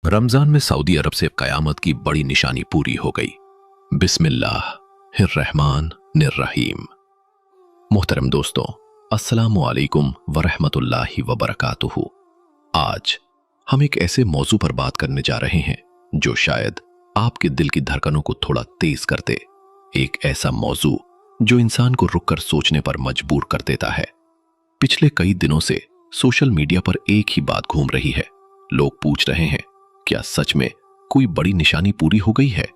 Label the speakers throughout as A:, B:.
A: रमजान में सऊदी अरब से कयामत की बड़ी निशानी पूरी हो गई। बिस्मिल्लाहिर्रहमानिर्रहीम। मोहतरम दोस्तों, अस्सलामु अलैकुम वरहमतुल्लाहि वबरकातुहू। आज हम एक ऐसे मौजू पर बात करने जा रहे हैं जो शायद आपके दिल की धड़कनों को थोड़ा तेज कर दे। एक ऐसा मौजू जो इंसान को रुककर सोचने पर मजबूर कर देता है। पिछले कई दिनों से सोशल मीडिया पर एक ही बात घूम रही है। लोग पूछ रहे हैं, क्या सच में कोई बड़ी निशानी पूरी हो गई है?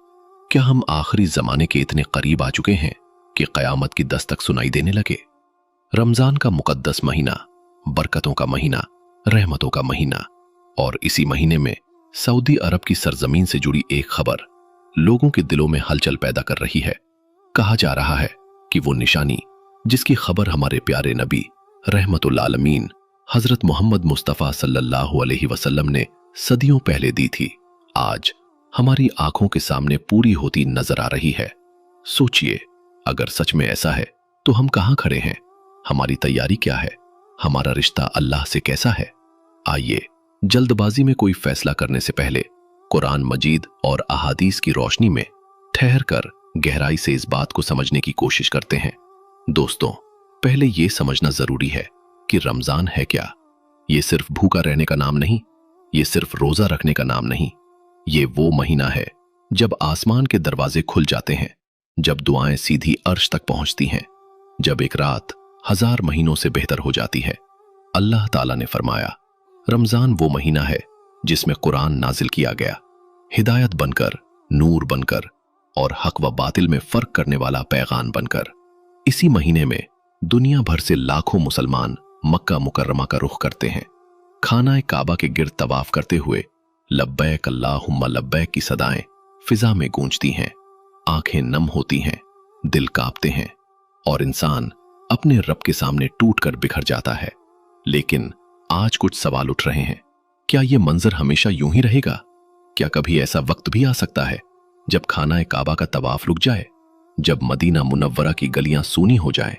A: क्या हम आखिरी जमाने के इतने करीब आ चुके हैं कि कयामत की दस्तक सुनाई देने लगे? रमजान का मुकद्दस महीना, बरकतों का महीना, रहमतों का महीना, और इसी महीने में सऊदी अरब की सरजमीन से जुड़ी एक खबर लोगों के दिलों में हलचल पैदा कर रही है। कहा जा रहा है कि वो निशानी जिसकी खबर हमारे प्यारे नबी रहमतुल आलमीन हजरत मोहम्मद मुस्तफ़ा सल्लल्लाहु अलैहि वसल्लम ने सदियों पहले दी थी, आज हमारी आंखों के सामने पूरी होती नजर आ रही है। सोचिए, अगर सच में ऐसा है तो हम कहां खड़े हैं? हमारी तैयारी क्या है? हमारा रिश्ता अल्लाह से कैसा है? आइए, जल्दबाजी में कोई फैसला करने से पहले कुरान मजीद और अहादीस की रोशनी में ठहर कर गहराई से इस बात को समझने की कोशिश करते हैं। दोस्तों, पहले यह समझना जरूरी है कि रमजान है क्या। ये सिर्फ भूखा रहने का नाम नहीं, ये सिर्फ रोजा रखने का नाम नहीं। ये वो महीना है जब आसमान के दरवाजे खुल जाते हैं, जब दुआएं सीधी अर्श तक पहुंचती हैं, जब एक रात 1000 महीनों से बेहतर हो जाती है। अल्लाह ताला ने फरमाया, रमजान वो महीना है जिसमें कुरान नाजिल किया गया, हिदायत बनकर, नूर बनकर और हक व बातिल में फर्क करने वाला पैगाम बनकर। इसी महीने में दुनिया भर से लाखों मुसलमान मक्का मुकर्रमा का रुख करते हैं। खाना काबा के गिर्द तवाफ करते हुए लब्बैक अल्लाहुम्मा लब्बैक की सदाएं फिजा में गूंजती हैं। आंखें नम होती हैं, दिल कांपते हैं और इंसान अपने रब के सामने टूटकर बिखर जाता है। लेकिन आज कुछ सवाल उठ रहे हैं। क्या यह मंजर हमेशा यूं ही रहेगा? क्या कभी ऐसा वक्त भी आ सकता है जब खाना काबा का तवाफ रुक जाए, जब मदीना मुनव्वरा की गलियां सूनी हो जाएं?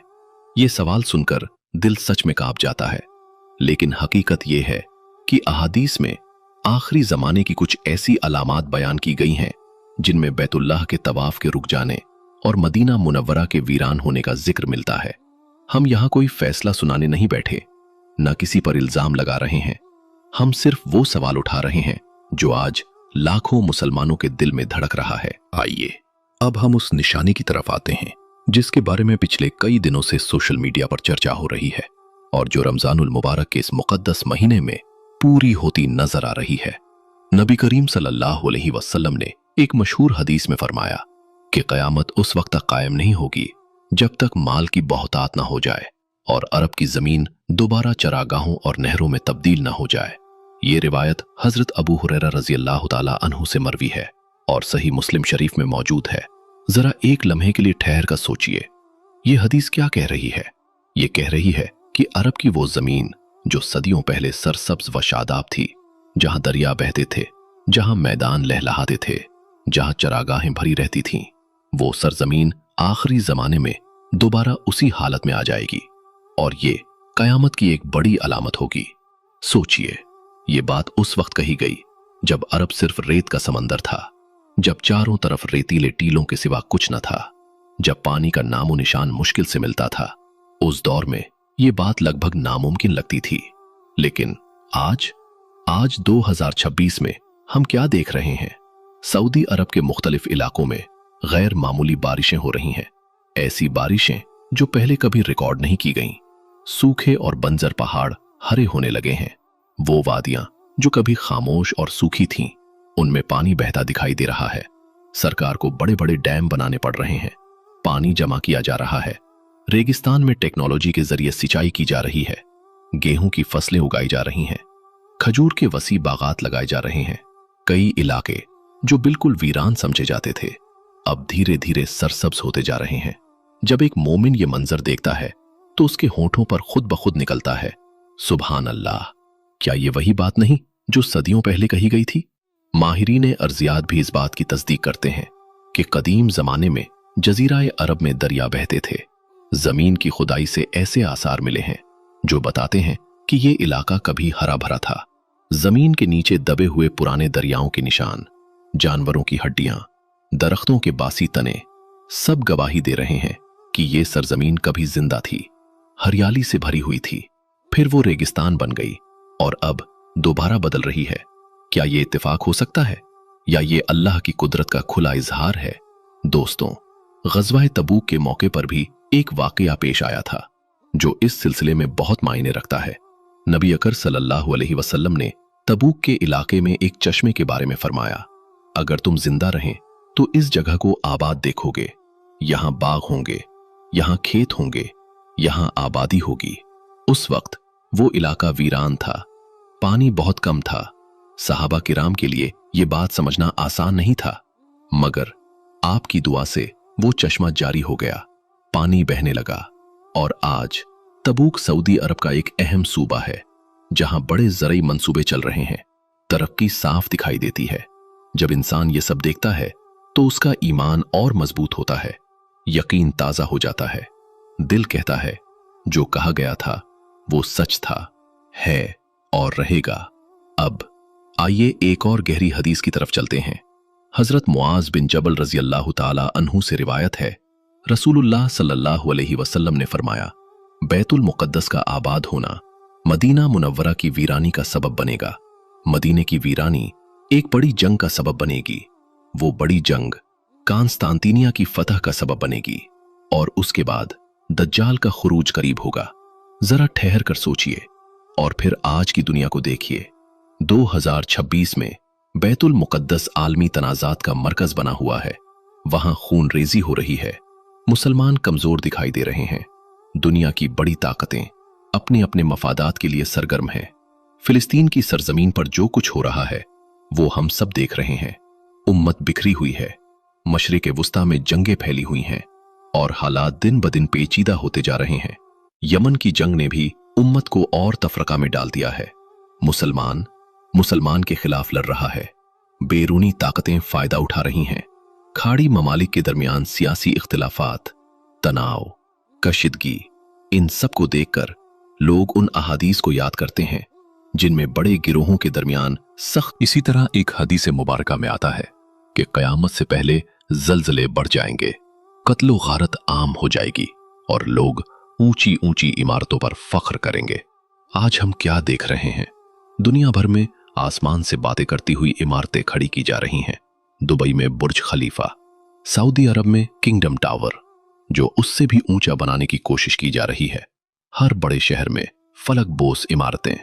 A: ये सवाल सुनकर दिल सच में कांप जाता है। लेकिन हकीकत यह है कि अहादीस में आखिरी जमाने की कुछ ऐसी अलामात बयान की गई हैं जिनमें बैतुल्लाह के तवाफ के रुक जाने और मदीना मुनव्वरा के वीरान होने का जिक्र मिलता है। हम यहां कोई फैसला सुनाने नहीं बैठे, न किसी पर इल्जाम लगा रहे हैं। हम सिर्फ वो सवाल उठा रहे हैं जो आज लाखों मुसलमानों के दिल में धड़क रहा है। आइए, अब हम उस निशानी की तरफ आते हैं जिसके बारे में पिछले कई दिनों से सोशल मीडिया पर चर्चा हो रही है और जो रमजानुल मुबारक के इस मुकद्दस महीने में पूरी होती नजर आ रही है। नबी करीम सल्लल्लाहु अलैहि वसल्लम ने एक मशहूर हदीस में फरमाया कि कयामत उस वक्त तक कायम नहीं होगी जब तक माल की बहुतात ना हो जाए और अरब की जमीन दोबारा चरागाहों और नहरों में तब्दील ना हो जाए। ये रिवायत हजरत अबू हुरैरा रजी अल्लाह ताला अन्हु से मरवी है और सही मुस्लिम शरीफ में मौजूद है। जरा एक लम्हे के लिए ठहर कर सोचिए, ये हदीस क्या कह रही है? ये कह रही है कि अरब की वो जमीन जो सदियों पहले सरसब्ज व शादाब थी, जहां दरिया बहते थे, जहां मैदान लहलहाते थे, जहां चरागाहें भरी रहती थीं, वो सरजमीन आखिरी जमाने में दोबारा उसी हालत में आ जाएगी और ये कयामत की एक बड़ी अलामत होगी। सोचिए, ये बात उस वक्त कही गई जब अरब सिर्फ रेत का समंदर था, जब चारों तरफ रेतीले टीलों के सिवा कुछ न था, जब पानी का नामो निशान मुश्किल से मिलता था। उस दौर में ये बात लगभग नामुमकिन लगती थी। लेकिन आज 2026 में हम क्या देख रहे हैं? सऊदी अरब के मुख्तलिफ इलाकों में गैर मामूली बारिशें हो रही हैं। ऐसी बारिशें जो पहले कभी रिकॉर्ड नहीं की गईं। सूखे और बंजर पहाड़ हरे होने लगे हैं। वो वादियां जो कभी खामोश और सूखी थीं, उनमें पानी बहता दिखाई दे रहा है। सरकार को बड़े बड़े डैम बनाने पड़ रहे हैं। पानी जमा किया जा रहा है। रेगिस्तान में टेक्नोलॉजी के जरिए सिंचाई की जा रही है। गेहूं की फसलें उगाई जा रही हैं। खजूर के वसी बागात लगाए जा रहे हैं। कई इलाके जो बिल्कुल वीरान समझे जाते थे, अब धीरे धीरे सरसब्ज होते जा रहे हैं। जब एक मोमिन ये मंजर देखता है तो उसके होठों पर खुद ब खुद निकलता है, सुभान अल्लाह। क्या ये वही बात नहीं जो सदियों पहले कही गई थी? माहिरीन अर्जियात भी इस बात की तस्दीक करते हैं कि कदीम जमाने में जजीरा अरब में दरिया बहते थे। जमीन की खुदाई से ऐसे आसार मिले हैं जो बताते हैं कि ये इलाका कभी हरा भरा था। जमीन के नीचे दबे हुए पुराने दरियाओं के निशान, जानवरों की हड्डियां, दरख्तों के बासी तने, सब गवाही दे रहे हैं कि ये सरजमीन कभी जिंदा थी, हरियाली से भरी हुई थी, फिर वो रेगिस्तान बन गई और अब दोबारा बदल रही है। क्या ये इत्तेफाक हो सकता है या ये अल्लाह की कुदरत का खुला इजहार है? दोस्तों, ग़ज़वा तबूक के मौके पर भी एक वाक़या पेश आया था जो इस सिलसिले में बहुत मायने रखता है। नबी अकर सल्लल्लाहु अलैहि वसल्लम ने तबूक के इलाके में एक चश्मे के बारे में फरमाया, अगर तुम जिंदा रहें तो इस जगह को आबाद देखोगे, यहां बाग होंगे, यहां खेत होंगे, यहां आबादी होगी। उस वक्त वो इलाका वीरान था, पानी बहुत कम था। सहाबा किराम के लिए ये बात समझना आसान नहीं था, मगर आपकी दुआ से वो चश्मा जारी हो गया, पानी बहने लगा और आज तबूक सऊदी अरब का एक अहम सूबा है जहां बड़े ज़रई मंसूबे चल रहे हैं। तरक्की साफ दिखाई देती है। जब इंसान ये सब देखता है तो उसका ईमान और मजबूत होता है, यकीन ताज़ा हो जाता है। दिल कहता है जो कहा गया था वो सच था, है और रहेगा। अब आइए एक और गहरी हदीस की तरफ चलते हैं। हजरत मुआज बिन जबल रजी अल्लाह ताला अन्हु से रिवायत है, रसूलुल्लाह सल्लल्लाहु अलैहि वसल्लम ने फरमाया, बैतुल मुक़द्दस का आबाद होना मदीना मुनव्वरा की वीरानी का सबब बनेगा। मदीने की वीरानी एक बड़ी जंग का सबब बनेगी। वो बड़ी जंग कांस्तांतिनिया की फतह का सबब बनेगी और उसके बाद दज्जाल का खुरूज करीब होगा। जरा ठहर कर सोचिए और फिर आज की दुनिया को देखिए। 2026 में बैतुल मुक़द्दस आलमी तनाज़ात का मरकज बना हुआ है। वहां खून रेजी हो रही है, मुसलमान कमजोर दिखाई दे रहे हैं। दुनिया की बड़ी ताकतें अपने अपने मफादात के लिए सरगर्म हैं। फिलिस्तीन की सरजमीन पर जो कुछ हो रहा है वो हम सब देख रहे हैं। उम्मत बिखरी हुई है, मशरिक़ वुस्ता में जंगें फैली हुई हैं और हालात दिन ब दिन पेचीदा होते जा रहे हैं। यमन की जंग ने भी उम्मत को और तफरका में डाल दिया है। मुसलमान के खिलाफ लड़ रहा है, बैरूनी ताकतें फायदा उठा रही हैं। खाड़ी ममालिक के दरमियान सियासी इख्तिलाफात, तनाव, कशीदगी, इन सब को देखकर लोग उन अहादीस को याद करते हैं जिनमें बड़े गिरोहों के दरमियान सख्त। इसी तरह एक हदीस मुबारका में आता है कि क़यामत से पहले ज़लज़ले बढ़ जाएंगे, कत्लो गारत आम हो जाएगी और लोग ऊंची ऊंची इमारतों पर फख्र करेंगे। आज हम क्या देख रहे हैं? दुनिया भर में आसमान से बातें करती हुई इमारतें खड़ी की जा रही हैं। दुबई में बुर्ज खलीफा, सऊदी अरब में किंगडम टावर, जो उससे भी ऊंचा बनाने की कोशिश की जा रही है। हर बड़े शहर में फलक बोस इमारतें।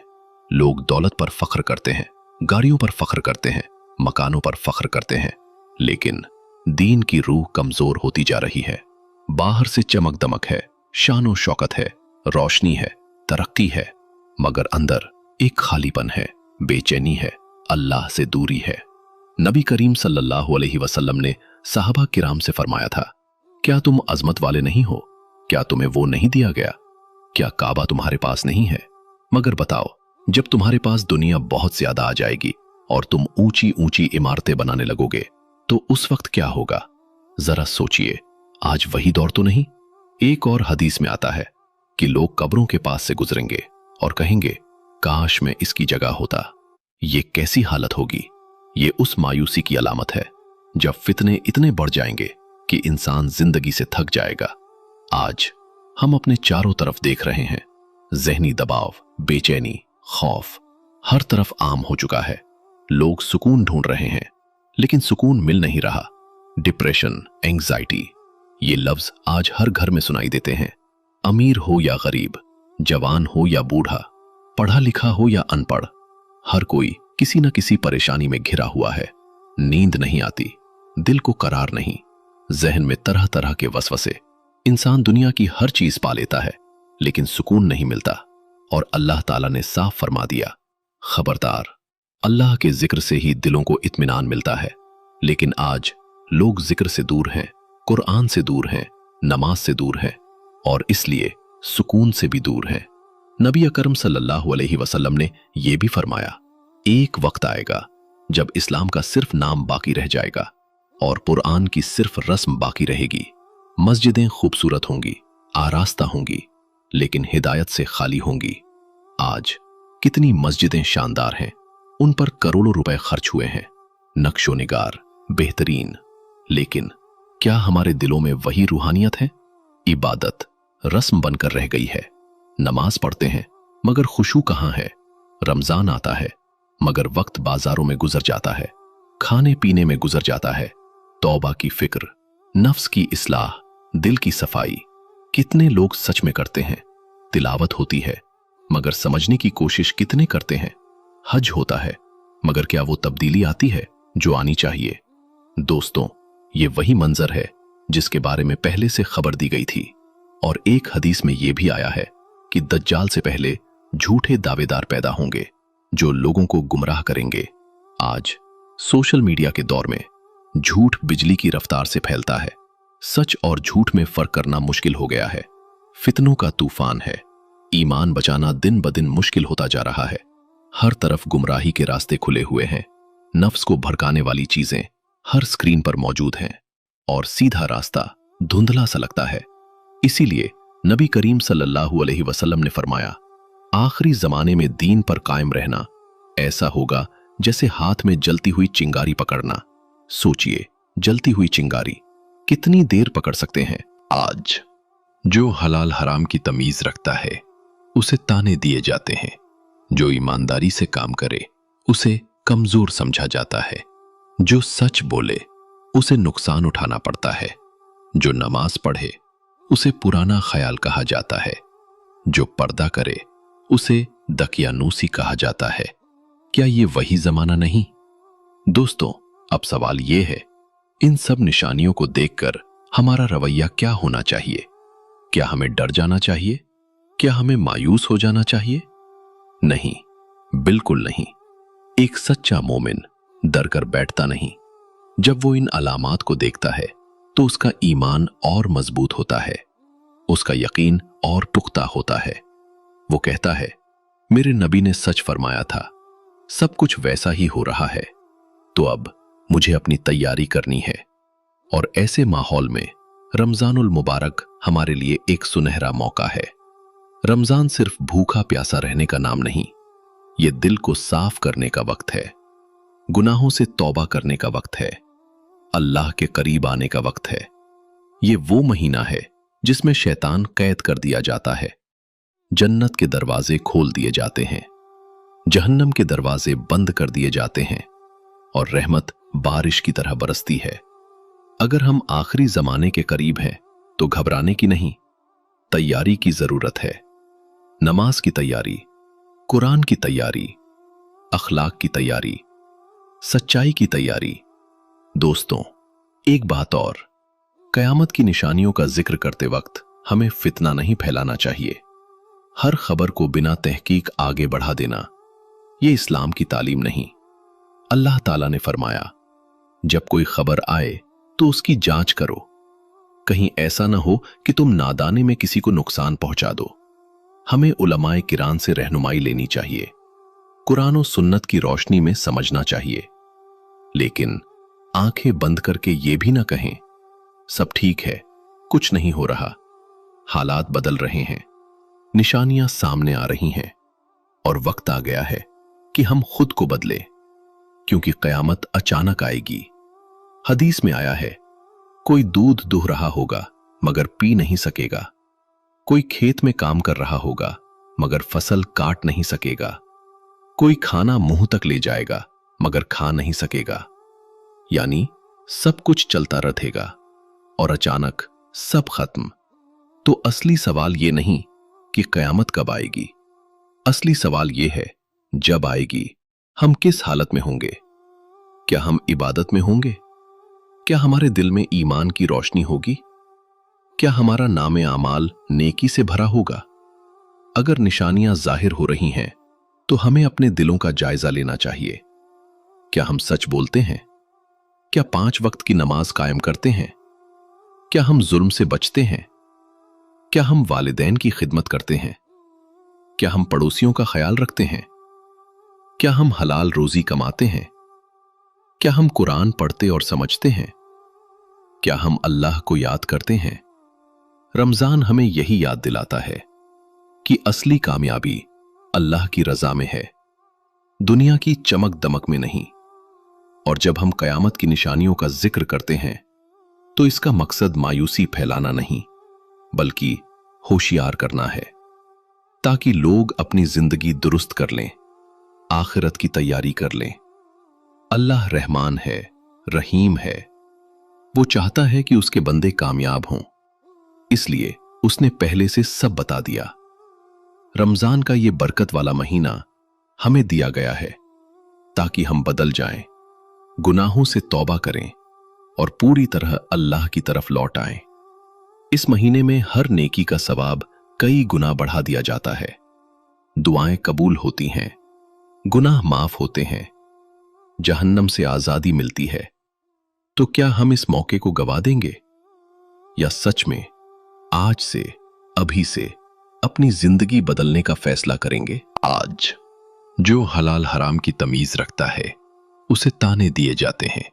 A: लोग दौलत पर फख्र करते हैं, गाड़ियों पर फख्र करते हैं, मकानों पर फख्र करते हैं, लेकिन दीन की रूह कमजोर होती जा रही है। बाहर से चमक दमक है, शानो शौकत है, रोशनी है, तरक्की है, मगर अंदर एक खालीपन है, बेचैनी है, अल्लाह से दूरी है। नबी करीम सल्लल्लाहु अलैहि वसल्लम ने साहबा किराम से फरमाया था, क्या तुम अजमत वाले नहीं हो? क्या तुम्हें वो नहीं दिया गया? क्या काबा तुम्हारे पास नहीं है? मगर बताओ, जब तुम्हारे पास दुनिया बहुत ज्यादा आ जाएगी और तुम ऊंची ऊंची इमारतें बनाने लगोगे तो उस वक्त क्या होगा? जरा सोचिए, आज वही दौर तो नहीं? एक और हदीस में आता है कि लोग कब्रों के पास से गुजरेंगे और कहेंगे, काश मैं इसकी जगह होता। ये कैसी हालत होगी? ये उस मायूसी की अलामत है जब फितने इतने बढ़ जाएंगे कि इंसान जिंदगी से थक जाएगा। आज हम अपने चारों तरफ देख रहे हैं, ज़हनी दबाव, बेचैनी, खौफ हर तरफ आम हो चुका है। लोग सुकून ढूंढ रहे हैं लेकिन सुकून मिल नहीं रहा। डिप्रेशन, एंग्जाइटी, ये लफ्ज आज हर घर में सुनाई देते हैं। अमीर हो या गरीब, जवान हो या बूढ़ा, पढ़ा लिखा हो या अनपढ़, हर कोई किसी न किसी परेशानी में घिरा हुआ है। नींद नहीं आती, दिल को करार नहीं, जहन में तरह तरह के वसवसे। इंसान दुनिया की हर चीज पा लेता है लेकिन सुकून नहीं मिलता और अल्लाह ताला ने साफ फरमा दिया, खबरदार, अल्लाह के जिक्र से ही दिलों को इत्मीनान मिलता है। लेकिन आज लोग जिक्र से दूर हैं, कुरान से दूर हैं, नमाज से दूर हैं और इसलिए सुकून से भी दूर हैं। नबी अकरम सल्लल्लाहु अलैहि वसल्लम ने यह भी फरमाया, एक वक्त आएगा जब इस्लाम का सिर्फ नाम बाकी रह जाएगा और कुरान की सिर्फ रस्म बाकी रहेगी। मस्जिदें खूबसूरत होंगी, आरास्ता होंगी, लेकिन हिदायत से खाली होंगी। आज कितनी मस्जिदें शानदार हैं उन पर करोड़ों रुपए खर्च हुए हैं, नक्शो निगार बेहतरीन, लेकिन क्या हमारे दिलों में वही रूहानियत है? इबादत रस्म बनकर रह गई है। नमाज पढ़ते हैं मगर खुशू कहाँ है? रमजान आता है मगर वक्त बाजारों में गुजर जाता है, खाने पीने में गुजर जाता है। तौबा की फिक्र, नफ्स की इस्लाह, दिल की सफाई कितने लोग सच में करते हैं? तिलावत होती है मगर समझने की कोशिश कितने करते हैं? हज होता है मगर क्या वो तब्दीली आती है जो आनी चाहिए? दोस्तों, ये वही मंजर है जिसके बारे में पहले से खबर दी गई थी, और एक हदीस में यह भी आया है कि दज्जाल से पहले झूठे दावेदार पैदा होंगे जो लोगों को गुमराह करेंगे। आज सोशल मीडिया के दौर में झूठ बिजली की रफ्तार से फैलता है। सच और झूठ में फर्क करना मुश्किल हो गया है। फितनों का तूफान है। ईमान बचाना दिन ब दिन मुश्किल होता जा रहा है। हर तरफ गुमराही के रास्ते खुले हुए हैं। नफ्स को भड़काने वाली चीजें हर स्क्रीन पर मौजूद हैं और सीधा रास्ता धुंधला सा लगता है। इसीलिए नबी करीम सल्लल्लाहु अलैहि वसल्लम ने फरमाया, आखिरी जमाने में दीन पर कायम रहना ऐसा होगा जैसे हाथ में जलती हुई चिंगारी पकड़ना। सोचिए, जलती हुई चिंगारी कितनी देर पकड़ सकते हैं? आज जो हलाल हराम की तमीज रखता है उसे ताने दिए जाते हैं। जो ईमानदारी से काम करे उसे कमजोर समझा जाता है। जो सच बोले उसे नुकसान उठाना पड़ता है। जो नमाज पढ़े उसे पुराना ख्याल कहा जाता है। जो पर्दा करे उसे दकियानूसी कहा जाता है। क्या ये वही जमाना नहीं? दोस्तों, अब सवाल ये है, इन सब निशानियों को देखकर हमारा रवैया क्या होना चाहिए? क्या हमें डर जाना चाहिए? क्या हमें मायूस हो जाना चाहिए? नहीं, बिल्कुल नहीं। एक सच्चा मोमिन डर कर बैठता नहीं। जब वो इन अलामात को देखता है तो उसका ईमान और मजबूत होता है, उसका यकीन और पुख्ता होता है। वो कहता है, मेरे नबी ने सच फरमाया था, सब कुछ वैसा ही हो रहा है, तो अब मुझे अपनी तैयारी करनी है। और ऐसे माहौल में रमजानुल मुबारक हमारे लिए एक सुनहरा मौका है। रमजान सिर्फ भूखा प्यासा रहने का नाम नहीं, ये दिल को साफ करने का वक्त है, गुनाहों से तौबा करने का वक्त है, अल्लाह के करीब आने का वक्त है। ये वो महीना है जिसमें शैतान कैद कर दिया जाता है, जन्नत के दरवाजे खोल दिए जाते हैं, जहन्नम के दरवाजे बंद कर दिए जाते हैं और रहमत बारिश की तरह बरसती है। अगर हम आखिरी जमाने के करीब हैं तो घबराने की नहीं, तैयारी की जरूरत है। नमाज की तैयारी, कुरान की तैयारी, अखलाक की तैयारी, सच्चाई की तैयारी। दोस्तों, एक बात और, कयामत की निशानियों का जिक्र करते वक्त हमें फितना नहीं फैलाना चाहिए। हर खबर को बिना तहकीक आगे बढ़ा देना, ये इस्लाम की तालीम नहीं। अल्लाह ताला ने फरमाया, जब कोई खबर आए तो उसकी जांच करो, कहीं ऐसा ना हो कि तुम नादाने में किसी को नुकसान पहुंचा दो। हमें उलमाए किराम से रहनुमाई लेनी चाहिए, कुरान और सुन्नत की रोशनी में समझना चाहिए, लेकिन आंखें बंद करके ये भी ना कहें सब ठीक है, कुछ नहीं हो रहा। हालात बदल रहे हैं, निशानियां सामने आ रही हैं और वक्त आ गया है कि हम खुद को बदले, क्योंकि कयामत अचानक आएगी। हदीस में आया है, कोई दूध दुह रहा होगा मगर पी नहीं सकेगा, कोई खेत में काम कर रहा होगा मगर फसल काट नहीं सकेगा, कोई खाना मुंह तक ले जाएगा मगर खा नहीं सकेगा। यानी सब कुछ चलता रहेगा और अचानक सब खत्म। तो असली सवाल ये नहीं कि कयामत कब आएगी, असली सवाल ये है, जब आएगी हम किस हालत में होंगे? क्या हम इबादत में होंगे? क्या हमारे दिल में ईमान की रोशनी होगी? क्या हमारा नामे आमाल नेकी से भरा होगा? अगर निशानियां जाहिर हो रही हैं तो हमें अपने दिलों का जायजा लेना चाहिए। क्या हम सच बोलते हैं? क्या 5 वक्त की नमाज कायम करते हैं? क्या हम जुल्म से बचते हैं? क्या हम वालिदैन की खिदमत करते हैं? क्या हम पड़ोसियों का ख्याल रखते हैं? क्या हम हलाल रोजी कमाते हैं? क्या हम कुरान पढ़ते और समझते हैं? क्या हम अल्लाह को याद करते हैं? रमजान हमें यही याद दिलाता है कि असली कामयाबी अल्लाह की रजा में है। दुनिया की चमक दमक में नहीं। और जब हम कयामत की निशानियों का जिक्र करते हैं तो इसका मकसद मायूसी फैलाना नहीं, बल्कि होशियार करना है, ताकि लोग अपनी जिंदगी दुरुस्त कर लें, आखिरत की तैयारी कर लें। अल्लाह रहमान है, रहीम है। वो चाहता है कि उसके बंदे कामयाब हों, इसलिए उसने पहले से सब बता दिया। रमजान का ये बरकत वाला महीना हमें दिया गया है ताकि हम बदल जाएं, गुनाहों से तौबा करें और पूरी तरह अल्लाह की तरफ लौट आएं। इस महीने में हर नेकी का सवाब कई गुना बढ़ा दिया जाता है, दुआएं कबूल होती हैं, गुनाह माफ होते हैं, जहन्नम से आजादी मिलती है। तो क्या हम इस मौके को गवा देंगे, या सच में आज से, अभी से अपनी जिंदगी बदलने का फैसला करेंगे? आज जो हलाल हराम की तमीज रखता है उसे ताने दिए जाते हैं,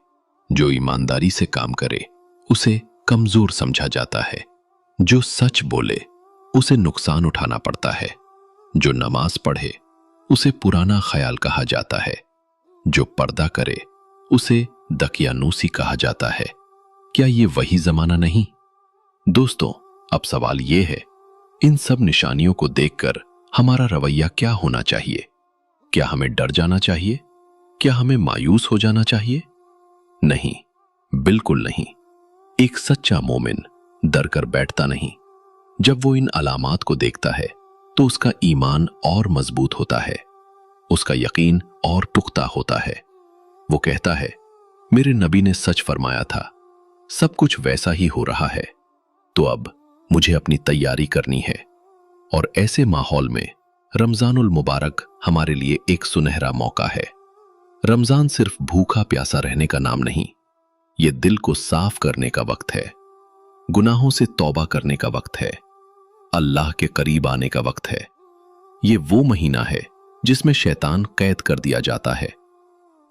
A: जो ईमानदारी से काम करे उसे कमजोर समझा जाता है, जो सच बोले उसे नुकसान उठाना पड़ता है, जो नमाज पढ़े उसे पुराना ख्याल कहा जाता है, जो पर्दा करे उसे दकियानूसी कहा जाता है। क्या ये वही जमाना नहीं? दोस्तों, अब सवाल ये है, इन सब निशानियों को देखकर हमारा रवैया क्या होना चाहिए? क्या हमें डर जाना चाहिए? क्या हमें मायूस हो जाना चाहिए? नहीं, बिल्कुल नहीं। एक सच्चा मोमिन डर कर बैठता नहीं। जब वो इन अलामात को देखता है तो उसका ईमान और मजबूत होता है, उसका यकीन और पुख्ता होता है। वो कहता है, मेरे नबी ने सच फरमाया था, सब कुछ वैसा ही हो रहा है, तो अब मुझे अपनी तैयारी करनी है। और ऐसे माहौल में रमजानुल मुबारक हमारे लिए एक सुनहरा मौका है। रमजान सिर्फ भूखा प्यासा रहने का नाम नहीं, ये दिल को साफ करने का वक्त है, गुनाहों से तौबा करने का वक्त है, अल्लाह के करीब आने का वक्त है। ये वो महीना है जिसमें शैतान कैद कर दिया जाता है,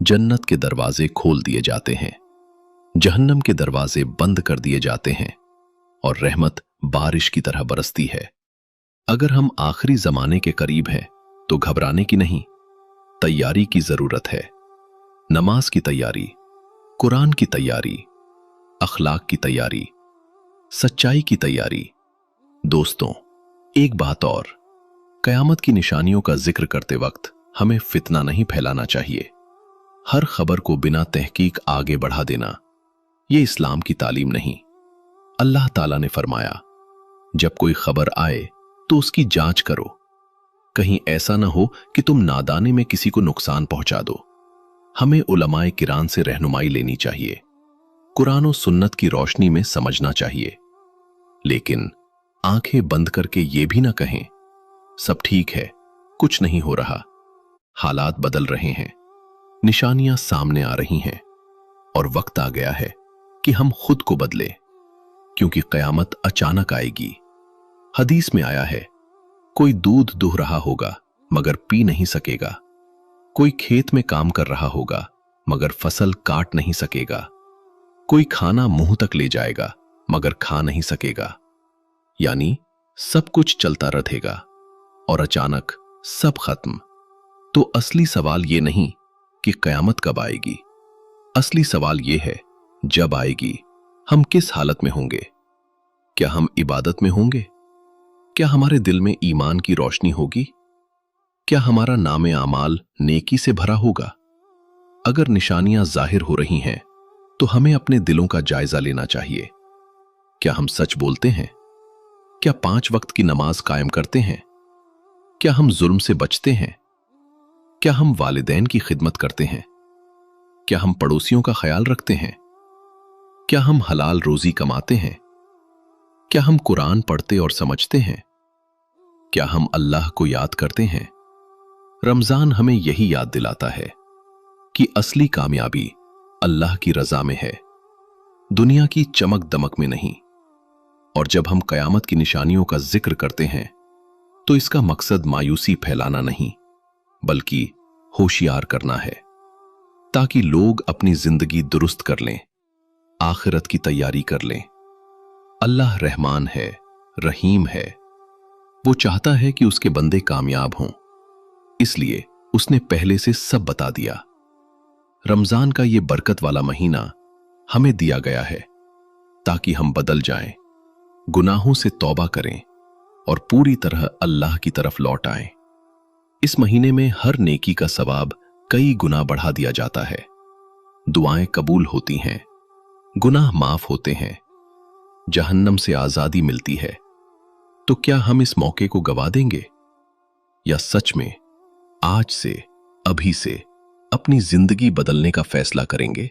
A: जन्नत के दरवाजे खोल दिए जाते हैं, जहन्नम के दरवाजे बंद कर दिए जाते हैं और रहमत बारिश की तरह बरसती है। अगर हम आखिरी जमाने के करीब हैं तो घबराने की नहीं, तैयारी की जरूरत है। नमाज की तैयारी, कुरान की तैयारी, अखलाक की तैयारी, सच्चाई की तैयारी। दोस्तों, एक बात और, कयामत की निशानियों का जिक्र करते वक्त हमें फितना नहीं फैलाना चाहिए। हर खबर को बिना तहकीक आगे बढ़ा देना, ये इस्लाम की तालीम नहीं। अल्लाह ताला ने फरमाया, जब कोई खबर आए तो उसकी जांच करो, कहीं ऐसा ना हो कि तुम नादानी में किसी को नुकसान पहुंचा दो। हमें उलमाए किराम से रहनुमाई लेनी चाहिए, कुरान और सुन्नत की रोशनी में समझना चाहिए, लेकिन आंखें बंद करके ये भी ना कहें सब ठीक है, कुछ नहीं हो रहा। हालात बदल रहे हैं, निशानियां सामने आ रही हैं और वक्त आ गया है कि हम खुद को बदलें, क्योंकि कयामत अचानक आएगी। हदीस में आया है, कोई दूध दुह रहा होगा मगर पी नहीं सकेगा, कोई खेत में काम कर रहा होगा मगर फसल काट नहीं सकेगा, कोई खाना मुंह तक ले जाएगा मगर खा नहीं सकेगा। यानी सब कुछ चलता रहेगा और अचानक सब खत्म। तो असली सवाल ये नहीं कि कयामत कब आएगी, असली सवाल ये है, जब आएगी हम किस हालत में होंगे? क्या हम इबादत में होंगे? क्या हमारे दिल में ईमान की रोशनी होगी? क्या हमारा नामे आमाल नेकी से भरा होगा? अगर निशानियां जाहिर हो रही हैं तो हमें अपने दिलों का जायजा लेना चाहिए। क्या हम सच बोलते हैं? क्या 5 वक्त की नमाज कायम करते हैं? क्या हम जुल्म से बचते हैं? क्या हम वालिदैन की खिदमत करते हैं? क्या हम पड़ोसियों का ख्याल रखते हैं? क्या हम हलाल रोजी कमाते हैं? क्या हम कुरान पढ़ते और समझते हैं? क्या हम अल्लाह को याद करते हैं? रमजान हमें यही याद दिलाता है कि असली कामयाबी अल्लाह की रजा में है, दुनिया की चमक दमक में नहीं। और जब हम कयामत की निशानियों का जिक्र करते हैं तो इसका मकसद मायूसी फैलाना नहीं, बल्कि होशियार करना है, ताकि लोग अपनी जिंदगी दुरुस्त कर लें, आखिरत की तैयारी कर लें। अल्लाह रहमान है, रहीम है। वो चाहता है कि उसके बंदे कामयाब हों, इसलिए उसने पहले से सब बता दिया। रमजान का ये बरकत वाला महीना हमें दिया गया है ताकि हम बदल जाएं, गुनाहों से तौबा करें और पूरी तरह अल्लाह की तरफ लौट आएं। इस महीने में हर नेकी का सवाब कई गुना बढ़ा दिया जाता है, दुआएं कबूल होती हैं, गुनाह माफ होते हैं, जहन्नम से आजादी मिलती है। तो क्या हम इस मौके को गवा देंगे या सच में आज से, अभी से अपनी जिंदगी बदलने का फैसला करेंगे?